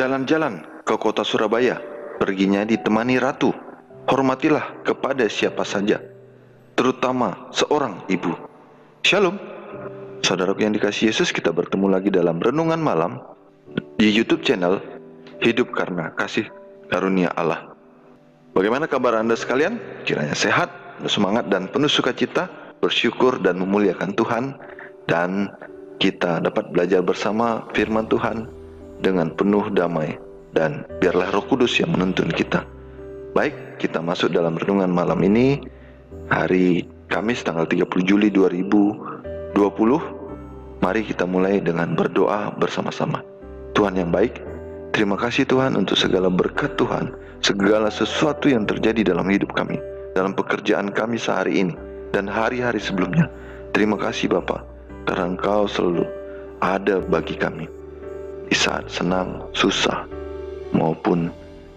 Jalan-jalan ke kota Surabaya, perginya ditemani ratu. Hormatilah kepada siapa saja, terutama seorang ibu. Shalom, saudaraku yang dikasihi Yesus, kita bertemu lagi dalam Renungan Malam di YouTube channel Hidup Karena Kasih Karunia Allah. Bagaimana kabar Anda sekalian? Kiranya sehat, semangat dan penuh sukacita, bersyukur dan memuliakan Tuhan, dan kita dapat belajar bersama firman Tuhan dengan penuh damai, dan biarlah Roh Kudus yang menuntun kita. Baik, kita masuk dalam renungan malam ini, hari Kamis tanggal 30 Juli 2020. Mari kita mulai dengan berdoa bersama-sama. Tuhan yang baik, terima kasih Tuhan untuk segala berkat Tuhan, segala sesuatu yang terjadi dalam hidup kami, dalam pekerjaan kami sehari ini, dan hari-hari sebelumnya. Terima kasih Bapa, karena Engkau selalu ada bagi kami di saat senang, susah, maupun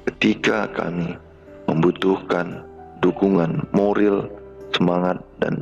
ketika kami membutuhkan dukungan moral, semangat, dan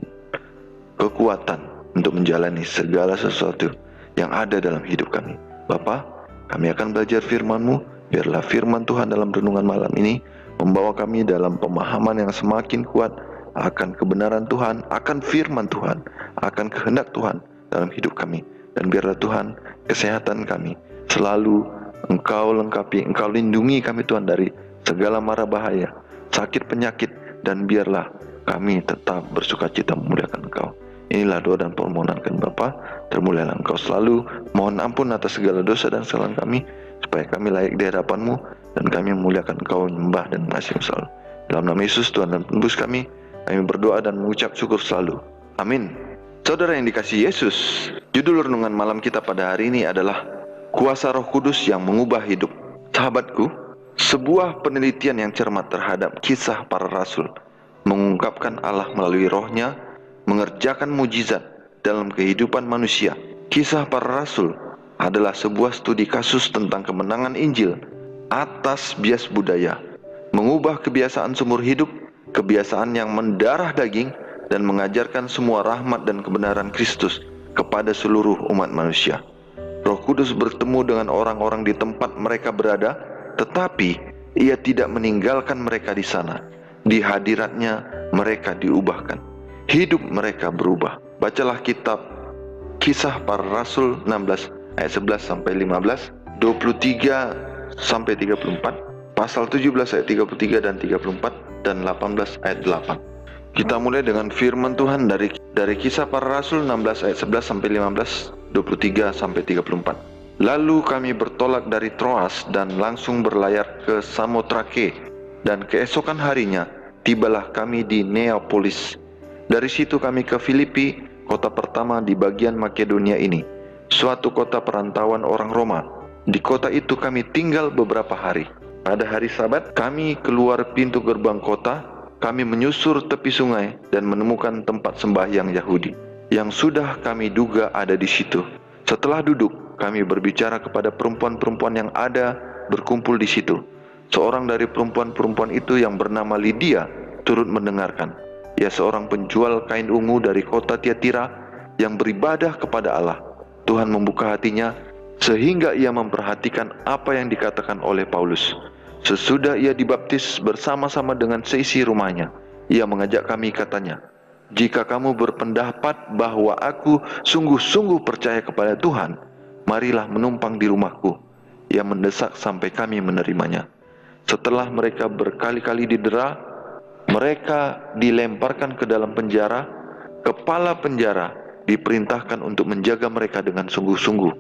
kekuatan untuk menjalani segala sesuatu yang ada dalam hidup kami. Bapa, kami akan belajar firman-Mu. Biarlah firman Tuhan dalam renungan malam ini membawa kami dalam pemahaman yang semakin kuat akan kebenaran Tuhan, akan firman Tuhan, akan kehendak Tuhan dalam hidup kami. Dan biarlah Tuhan, kesehatan kami selalu Engkau lengkapi, Engkau lindungi kami Tuhan dari segala mara bahaya, sakit penyakit, dan biarlah kami tetap bersukacita memuliakan Engkau. Inilah doa dan permohonan kami Bapa, termulialah Engkau selalu. Mohon ampun atas segala dosa dan kesalahan kami, supaya kami layak di hadapan-Mu, dan kami memuliakan Engkau, menyembah dan mengasihi selalu. Dalam nama Yesus Tuhan dan Penebus kami berdoa dan mengucap syukur selalu. Amin. Saudara yang dikasihi Yesus, judul renungan malam kita pada hari ini adalah Kuasa Roh Kudus yang mengubah hidup. Sahabatku, sebuah penelitian yang cermat terhadap kisah para rasul mengungkapkan Allah melalui rohnya mengerjakan mujizat dalam kehidupan manusia. Kisah para rasul adalah sebuah studi kasus tentang kemenangan Injil atas bias budaya, mengubah kebiasaan seumur hidup, kebiasaan yang mendarah daging, dan mengajarkan semua rahmat dan kebenaran Kristus kepada seluruh umat manusia. Roh Kudus bertemu dengan orang-orang di tempat mereka berada, tetapi Ia tidak meninggalkan mereka di sana. Di hadiratnya mereka diubahkan. Hidup mereka berubah. Bacalah kitab Kisah Para Rasul 16 ayat 11 sampai 15, 23 sampai 34, pasal 17 ayat 33 dan 34, dan 18 ayat 8. Kita mulai dengan firman Tuhan dari Kisah Para Rasul 16 ayat 11 sampai 15, 23 sampai 34. Lalu kami bertolak dari Troas dan langsung berlayar ke Samotrake, dan keesokan harinya tibalah kami di Neapolis. Dari situ kami ke Filipi, kota pertama di bagian Makedonia ini, suatu kota perantauan orang Roma. Di kota itu kami tinggal beberapa hari. Pada hari Sabat kami keluar pintu gerbang kota. Kami menyusur tepi sungai dan menemukan tempat sembahyang Yahudi yang sudah kami duga ada di situ. Setelah duduk, kami berbicara kepada perempuan-perempuan yang ada berkumpul di situ. Seorang dari perempuan-perempuan itu yang bernama Lydia turut mendengarkan. Ia seorang penjual kain ungu dari kota Tiatira yang beribadah kepada Allah. Tuhan membuka hatinya sehingga ia memperhatikan apa yang dikatakan oleh Paulus. Sesudah ia dibaptis bersama-sama dengan seisi rumahnya, ia mengajak kami, katanya, "Jika kamu berpendapat bahwa aku sungguh-sungguh percaya kepada Tuhan, marilah menumpang di rumahku." Ia mendesak sampai kami menerimanya. Setelah mereka berkali-kali didera, mereka dilemparkan ke dalam penjara. Kepala penjara diperintahkan untuk menjaga mereka dengan sungguh-sungguh.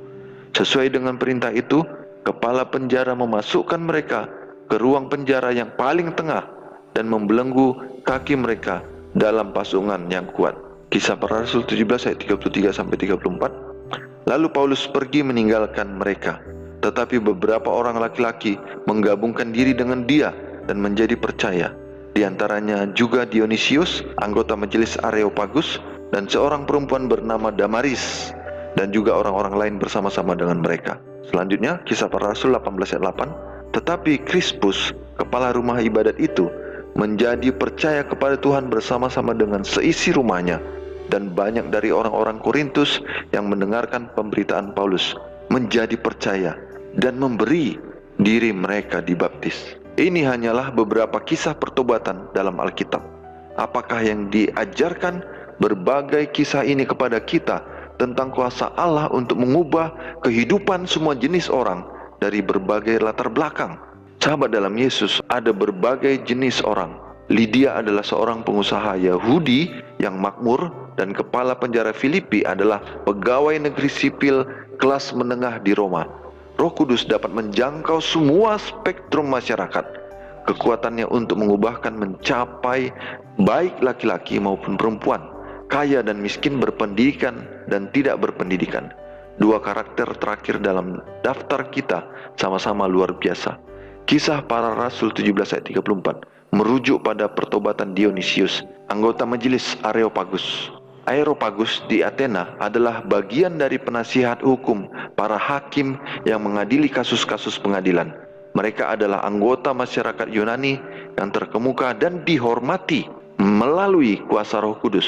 Sesuai dengan perintah itu, kepala penjara memasukkan mereka ke ruang penjara yang paling tengah dan membelenggu kaki mereka dalam pasungan yang kuat. Kisah Para Rasul 17 ayat 33 sampai 34. Lalu Paulus pergi meninggalkan mereka, tetapi beberapa orang laki-laki menggabungkan diri dengan dia dan menjadi percaya. Di antaranya juga Dionisius, anggota majelis Areopagus, dan seorang perempuan bernama Damaris, dan juga orang-orang lain bersama-sama dengan mereka. Selanjutnya, Kisah Para Rasul 18 ayat 8. Tetapi Krispus, kepala rumah ibadat itu, menjadi percaya kepada Tuhan bersama-sama dengan seisi rumahnya, dan banyak dari orang-orang Korintus yang mendengarkan pemberitaan Paulus menjadi percaya dan memberi diri mereka dibaptis. Ini hanyalah beberapa kisah pertobatan dalam Alkitab. Apakah yang diajarkan berbagai kisah ini kepada kita tentang kuasa Allah untuk mengubah kehidupan semua jenis orang dari berbagai latar belakang? Sahabat dalam Yesus, ada berbagai jenis orang. Lydia adalah seorang pengusaha Yahudi yang makmur, dan kepala penjara Filipi adalah pegawai negeri sipil kelas menengah di Roma. Roh Kudus dapat menjangkau semua spektrum masyarakat. Kekuatannya untuk mengubahkan mencapai baik laki-laki maupun perempuan, kaya dan miskin, berpendidikan dan tidak berpendidikan. Dua karakter terakhir dalam daftar kita sama-sama luar biasa. Kisah Para Rasul 17 ayat 34 merujuk pada pertobatan Dionysius, anggota majelis Areopagus. Areopagus di Athena adalah bagian dari penasihat hukum para hakim yang mengadili kasus-kasus pengadilan. Mereka adalah anggota masyarakat Yunani yang terkemuka dan dihormati. Melalui kuasa Roh Kudus,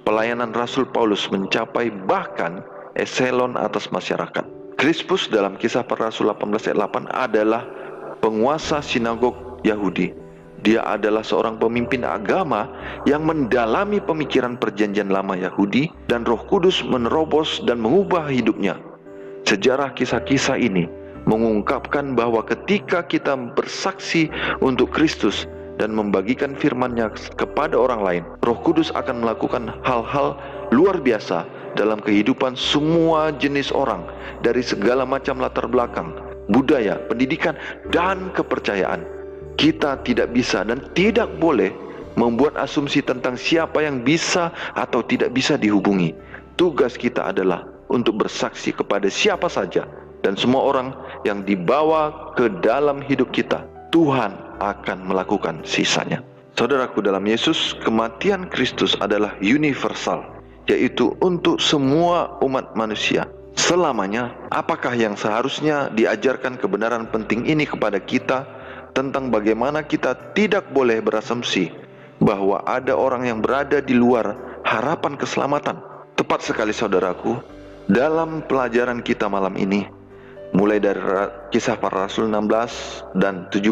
pelayanan Rasul Paulus mencapai bahkan eselon atas masyarakat. Krispus dalam Kisah Para Rasul 18 ayat 8 adalah penguasa sinagog Yahudi. Dia adalah seorang pemimpin agama yang mendalami pemikiran perjanjian lama Yahudi, dan Roh Kudus menerobos dan mengubah hidupnya. Sejarah kisah-kisah ini mengungkapkan bahwa ketika kita bersaksi untuk Kristus dan membagikan firman-Nya kepada orang lain, Roh Kudus akan melakukan hal-hal luar biasa dalam kehidupan semua jenis orang dari segala macam latar belakang, budaya, pendidikan, dan kepercayaan. Kita tidak bisa dan tidak boleh membuat asumsi tentang siapa yang bisa atau tidak bisa dihubungi. Tugas kita adalah untuk bersaksi kepada siapa saja dan semua orang yang dibawa ke dalam hidup kita. Tuhan akan melakukan sisanya. Saudaraku dalam Yesus, kematian Kristus adalah universal, yaitu untuk semua umat manusia selamanya. Apakah yang seharusnya diajarkan kebenaran penting ini kepada kita tentang bagaimana kita tidak boleh berasumsi bahwa ada orang yang berada di luar harapan keselamatan? Tepat sekali saudaraku, dalam pelajaran kita malam ini, mulai dari Kisah Para Rasul 16 dan 17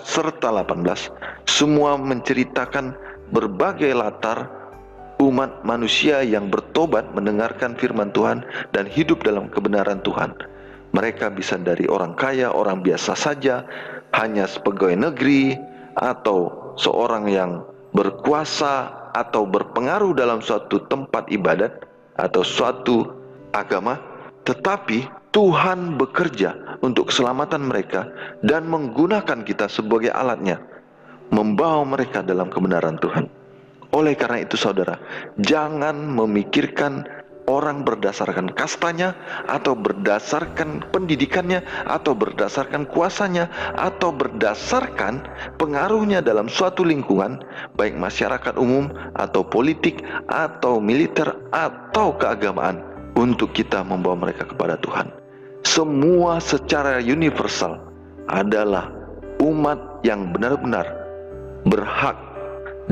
serta 18, semua menceritakan berbagai latar umat manusia yang bertobat, mendengarkan firman Tuhan, dan hidup dalam kebenaran Tuhan. Mereka bisa dari orang kaya, orang biasa saja, hanya pegawai negeri, atau seorang yang berkuasa atau berpengaruh dalam suatu tempat ibadat atau suatu agama. Tetapi Tuhan bekerja untuk keselamatan mereka dan menggunakan kita sebagai alatnya, membawa mereka dalam kebenaran Tuhan. Oleh karena itu saudara, jangan memikirkan orang berdasarkan kastanya, atau berdasarkan pendidikannya, atau berdasarkan kuasanya, atau berdasarkan pengaruhnya dalam suatu lingkungan, baik masyarakat umum, atau politik, atau militer, atau keagamaan, untuk kita membawa mereka kepada Tuhan. Semua secara universal adalah umat yang benar-benar berhak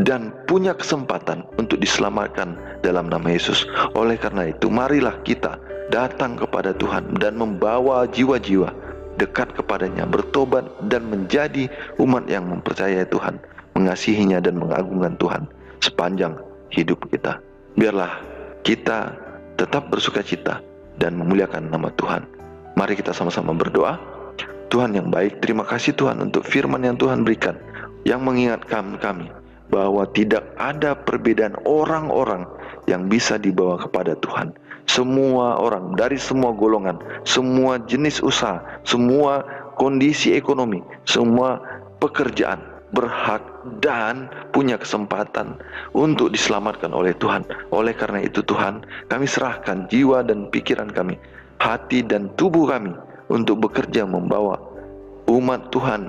dan punya kesempatan untuk diselamatkan dalam nama Yesus. Oleh karena itu, marilah kita datang kepada Tuhan dan membawa jiwa-jiwa dekat kepadanya, bertobat dan menjadi umat yang mempercayai Tuhan, mengasihinya dan mengagungkan Tuhan sepanjang hidup kita. Biarlah kita tetap bersuka cita dan memuliakan nama Tuhan. Mari kita sama-sama berdoa. Tuhan yang baik, terima kasih Tuhan untuk firman yang Tuhan berikan, yang mengingatkan kami bahwa tidak ada perbedaan orang-orang yang bisa dibawa kepada Tuhan. Semua orang dari semua golongan, semua jenis usaha, semua kondisi ekonomi, semua pekerjaan berhak dan punya kesempatan untuk diselamatkan oleh Tuhan. Oleh karena itu Tuhan, kami serahkan jiwa dan pikiran kami, hati dan tubuh kami untuk bekerja membawa umat Tuhan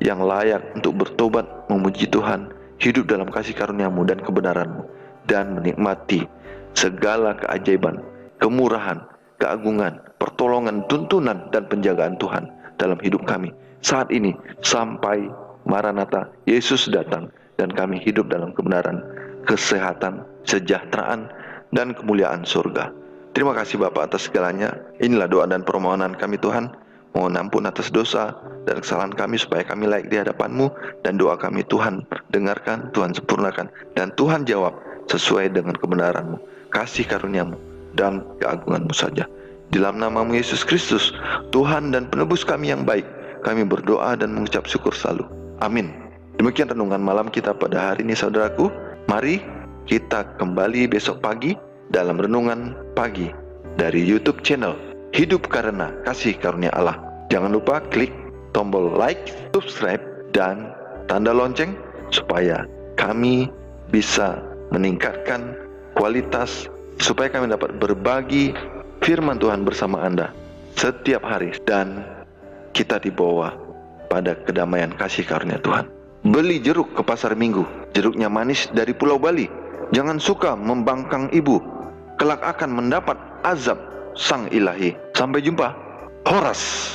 yang layak untuk bertobat, memuji Tuhan, hidup dalam kasih karunia-Mu dan kebenaran-Mu, dan menikmati segala keajaiban, kemurahan, keagungan, pertolongan, tuntunan, dan penjagaan Tuhan dalam hidup kami saat ini sampai Maranatha, Yesus datang, dan kami hidup dalam kebenaran, kesehatan, sejahteraan, dan kemuliaan surga. Terima kasih Bapa atas segalanya. Inilah doa dan permohonan kami Tuhan. Mohon ampun atas dosa dan kesalahan kami supaya kami layak di hadapan-Mu, dan doa kami Tuhan dengarkan, Tuhan sempurnakan, dan Tuhan jawab sesuai dengan kebenaran-Mu, kasih karunia-Mu, dan keagungan-Mu saja. Di dalam nama-Mu Yesus Kristus, Tuhan dan penebus kami yang baik, kami berdoa dan mengucap syukur selalu. Amin. Demikian renungan malam kita pada hari ini, saudaraku. Mari kita kembali besok pagi dalam renungan pagi dari YouTube channel Hidup Karena Kasih Karunia Allah. Jangan lupa klik tombol like, subscribe, dan tanda lonceng supaya kami bisa meningkatkan kualitas, supaya kami dapat berbagi firman Tuhan bersama Anda setiap hari, dan kita dibawa pada kedamaian kasih karunia Tuhan. Beli jeruk ke pasar Minggu, jeruknya manis dari Pulau Bali. Jangan suka membangkang ibu, kelak akan mendapat azab sang ilahi. Sampai jumpa. Horas.